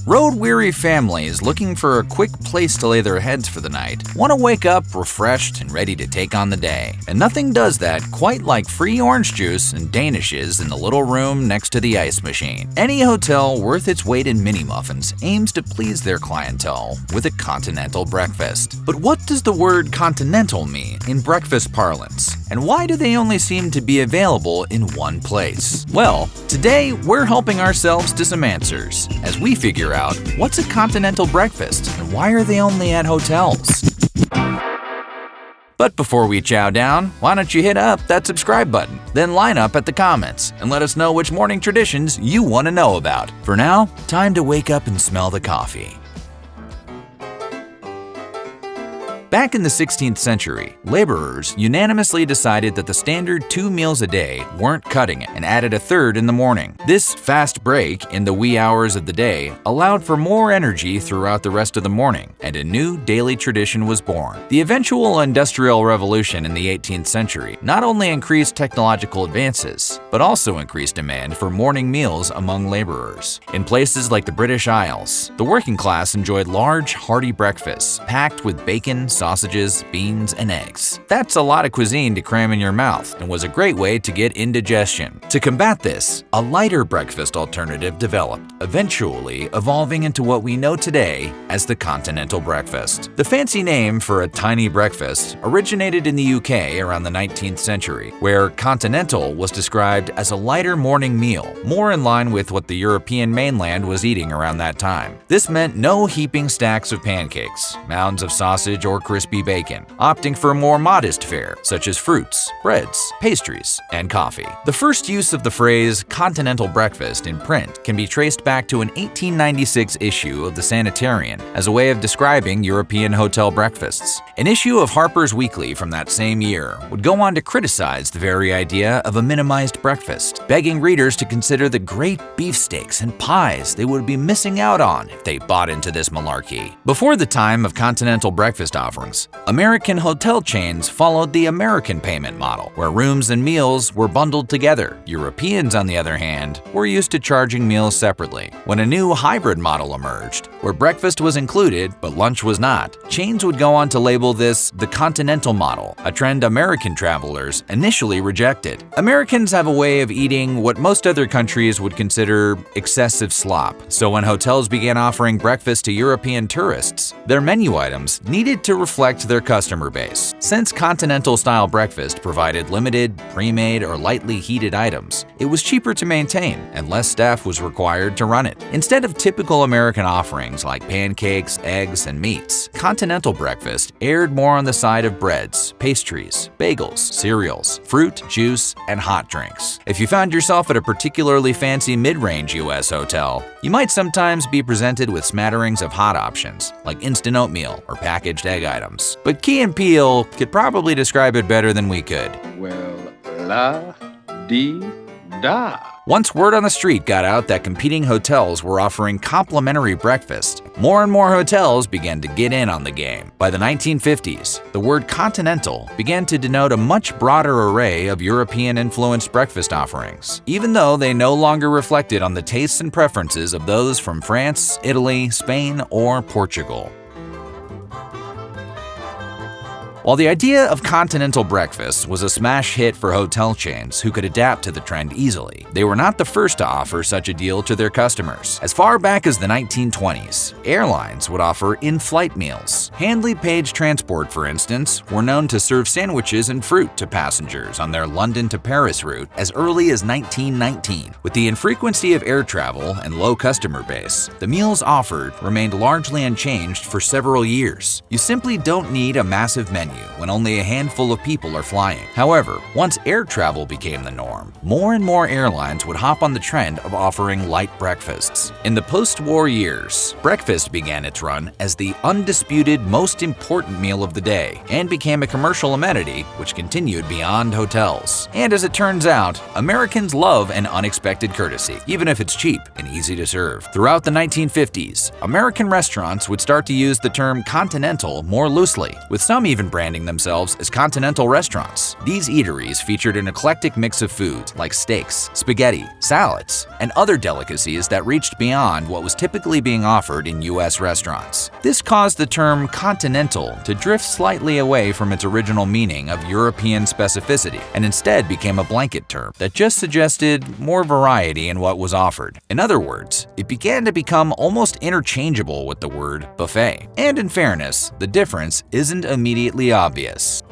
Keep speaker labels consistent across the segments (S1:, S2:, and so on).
S1: Road-weary families looking for a quick place to lay their heads for the night want to wake up refreshed and ready to take on the day. And nothing does that quite like free orange juice and danishes in the little room next to the ice machine. Any hotel worth its weight in mini-muffins aims to please their clientele with a continental breakfast. But what does the word continental mean in breakfast parlance? And why do they only seem to be available in one place? Well, today we're helping ourselves to some answers as we figure out what's a continental breakfast and why are they only at hotels? But before we chow down, why don't you hit up that subscribe button, then line up at the comments and let us know which morning traditions you want to know about. For now, time to wake up and smell the coffee. Back in the 16th century, laborers unanimously decided that the standard 2 meals a day weren't cutting it and added a third in the morning. This fast break in the wee hours of the day allowed for more energy throughout the rest of the morning, and a new daily tradition was born. The eventual Industrial Revolution in the 18th century not only increased technological advances, but also increased demand for morning meals among laborers. In places like the British Isles, the working class enjoyed large, hearty breakfasts packed with bacon, sausages, beans, and eggs. That's a lot of cuisine to cram in your mouth and was a great way to get indigestion. To combat this, a lighter breakfast alternative developed, eventually evolving into what we know today as the continental breakfast. The fancy name for a tiny breakfast originated in the UK around the 19th century, where continental was described as a lighter morning meal, more in line with what the European mainland was eating around that time. This meant no heaping stacks of pancakes, mounds of sausage, or crispy bacon, opting for a more modest fare, such as fruits, breads, pastries, and coffee. The first use of the phrase continental breakfast in print can be traced back to an 1896 issue of the Sanitarian as a way of describing European hotel breakfasts. An issue of Harper's Weekly from that same year would go on to criticize the very idea of a minimized breakfast, begging readers to consider the great beefsteaks and pies they would be missing out on if they bought into this malarkey. Before the time of continental breakfast offerings, American hotel chains followed the American payment model, where rooms and meals were bundled together. Europeans, on the other hand, were used to charging meals separately. When a new hybrid model emerged, where breakfast was included but lunch was not, chains would go on to label this the continental model, a trend American travelers initially rejected. Americans have a way of eating what most other countries would consider excessive slop, so when hotels began offering breakfast to European tourists, their menu items needed to reflect their customer base. Since continental-style breakfast provided limited, pre-made, or lightly heated items, it was cheaper to maintain and less staff was required to run it. Instead of typical American offerings like pancakes, eggs, and meats, continental breakfast erred more on the side of breads, pastries, bagels, cereals, fruit, juice, and hot drinks. If you found yourself at a particularly fancy mid-range US hotel, you might sometimes be presented with smatterings of hot options like instant oatmeal or packaged egg items. But Key and Peele could probably describe it better than we could.
S2: Well, la-dee-da.
S1: Once word on the street got out that competing hotels were offering complimentary breakfast, more and more hotels began to get in on the game. By the 1950s, the word continental began to denote a much broader array of European-influenced breakfast offerings, even though they no longer reflected on the tastes and preferences of those from France, Italy, Spain, or Portugal. While the idea of continental breakfast was a smash hit for hotel chains who could adapt to the trend easily, they were not the first to offer such a deal to their customers. As far back as the 1920s, airlines would offer in-flight meals. Handley Page Transport, for instance, were known to serve sandwiches and fruit to passengers on their London to Paris route as early as 1919. With the infrequency of air travel and low customer base, the meals offered remained largely unchanged for several years. You simply don't need a massive menu when only a handful of people are flying. However, once air travel became the norm, more and more airlines would hop on the trend of offering light breakfasts. In the post-war years, breakfast began its run as the undisputed most important meal of the day and became a commercial amenity which continued beyond hotels. And as it turns out, Americans love an unexpected courtesy, even if it's cheap and easy to serve. Throughout the 1950s, American restaurants would start to use the term continental more loosely, with some even branding themselves as Continental restaurants. These eateries featured an eclectic mix of foods like steaks, spaghetti, salads, and other delicacies that reached beyond what was typically being offered in U.S. restaurants. This caused the term Continental to drift slightly away from its original meaning of European specificity and instead became a blanket term that just suggested more variety in what was offered. In other words, it began to become almost interchangeable with the word buffet. And in fairness, the difference isn't immediately obvious.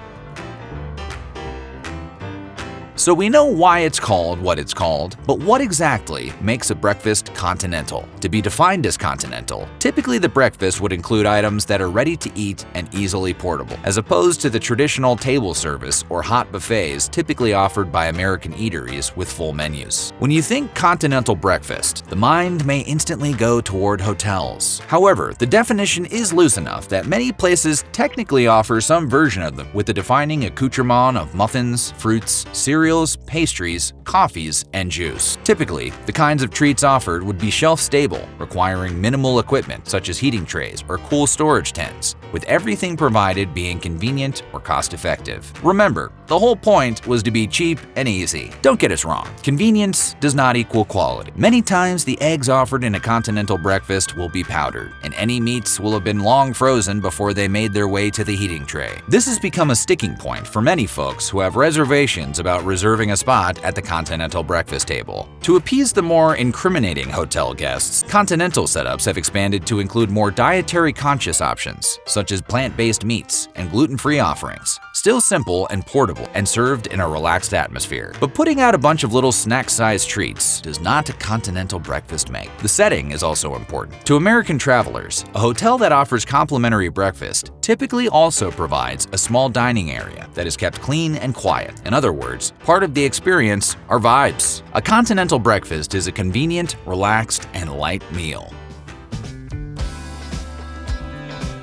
S1: So we know why it's called what it's called, but what exactly makes a breakfast continental? To be defined as continental, typically the breakfast would include items that are ready to eat and easily portable, as opposed to the traditional table service or hot buffets typically offered by American eateries with full menus. When you think continental breakfast, the mind may instantly go toward hotels. However, the definition is loose enough that many places technically offer some version of them, with the defining accoutrement of muffins, fruits, cereals, pastries, coffees, and juice. Typically, the kinds of treats offered would be shelf-stable, requiring minimal equipment such as heating trays or cool storage tins, with everything provided being convenient or cost-effective. Remember, the whole point was to be cheap and easy. Don't get us wrong, convenience does not equal quality. Many times, the eggs offered in a continental breakfast will be powdered, and any meats will have been long frozen before they made their way to the heating tray. This has become a sticking point for many folks who have reservations about reserving a spot at the Continental breakfast table. To appease the more incriminating hotel guests, Continental setups have expanded to include more dietary conscious options, such as plant-based meats and gluten-free offerings. Still simple and portable and served in a relaxed atmosphere. But putting out a bunch of little snack-sized treats does not a Continental breakfast make. The setting is also important. To American travelers, a hotel that offers complimentary breakfast typically also provides a small dining area that is kept clean and quiet. In other words, part of the experience are vibes. A continental breakfast is a convenient, relaxed, and light meal.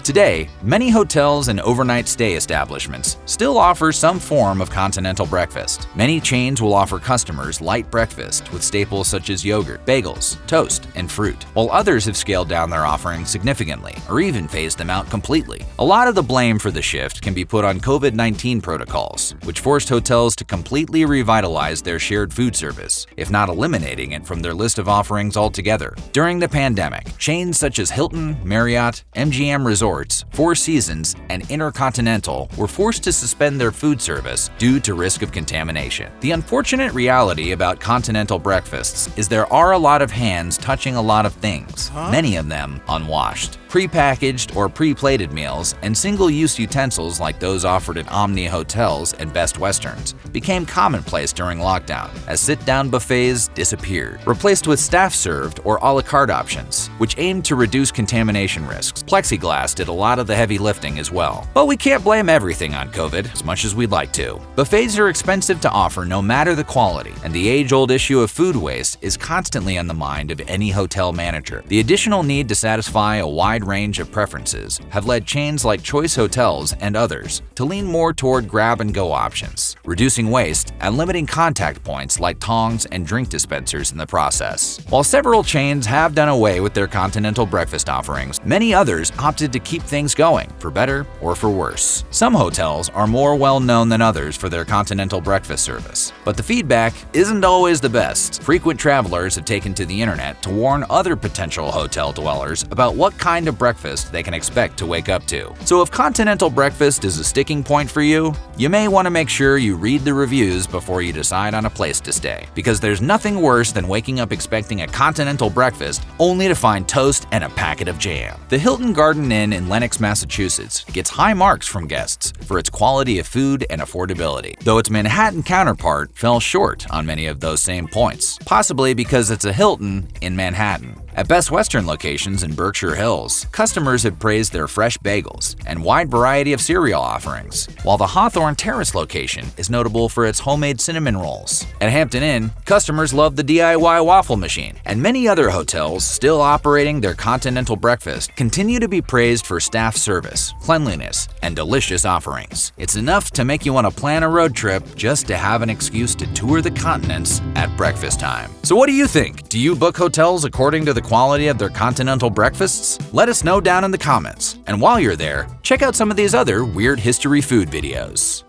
S1: Today, many hotels and overnight stay establishments still offer some form of continental breakfast. Many chains will offer customers light breakfast with staples such as yogurt, bagels, toast, and fruit, while others have scaled down their offerings significantly or even phased them out completely. A lot of the blame for the shift can be put on COVID-19 protocols, which forced hotels to completely revitalize their shared food service, if not eliminating it from their list of offerings altogether. During the pandemic, chains such as Hilton, Marriott, MGM Resorts, Four Seasons, and Intercontinental were forced to suspend their food service due to risk of contamination. The unfortunate reality about continental breakfasts is there are a lot of hands touching a lot of things, many of them unwashed. Pre-packaged or pre-plated meals and single-use utensils like those offered at Omni Hotels and Best Westerns became commonplace during lockdown as sit-down buffets disappeared, replaced with staff-served or a la carte options, which aimed to reduce contamination risks. Plexiglass did a lot of the heavy lifting as well. But we can't blame everything on COVID as much as we'd like to. Buffets are expensive to offer no matter the quality, and the age-old issue of food waste is constantly on the mind of any hotel manager. The additional need to satisfy a wide range of preferences have led chains like Choice Hotels and others to lean more toward grab-and-go options, reducing waste and limiting contact points like tongs and drink dispensers in the process. While several chains have done away with their continental breakfast offerings, many others opted to keep things going, for better or for worse. Some hotels are more well-known than others for their continental breakfast service, but the feedback isn't always the best. Frequent travelers have taken to the internet to warn other potential hotel dwellers about what kind of breakfast they can expect to wake up to. So if continental breakfast is a sticking point for you, you may want to make sure you read the reviews before you decide on a place to stay, because there's nothing worse than waking up expecting a continental breakfast only to find toast and a packet of jam. The Hilton Garden Inn in Lenox, Massachusetts gets high marks from guests for its quality of food and affordability, though its Manhattan counterpart fell short on many of those same points, possibly because it's a Hilton in Manhattan. At Best Western locations in Berkshire Hills, customers have praised their fresh bagels and wide variety of cereal offerings, while the Hawthorne Terrace location is notable for its homemade cinnamon rolls. At Hampton Inn, customers love the DIY waffle machine, and many other hotels still operating their continental breakfast continue to be praised for staff service, cleanliness, and delicious offerings. It's enough to make you want to plan a road trip just to have an excuse to tour the continents at breakfast time. So what do you think? Do you book hotels according to the quality of their Continental breakfasts? Let us know down in the comments. And while you're there, check out some of these other weird history food videos.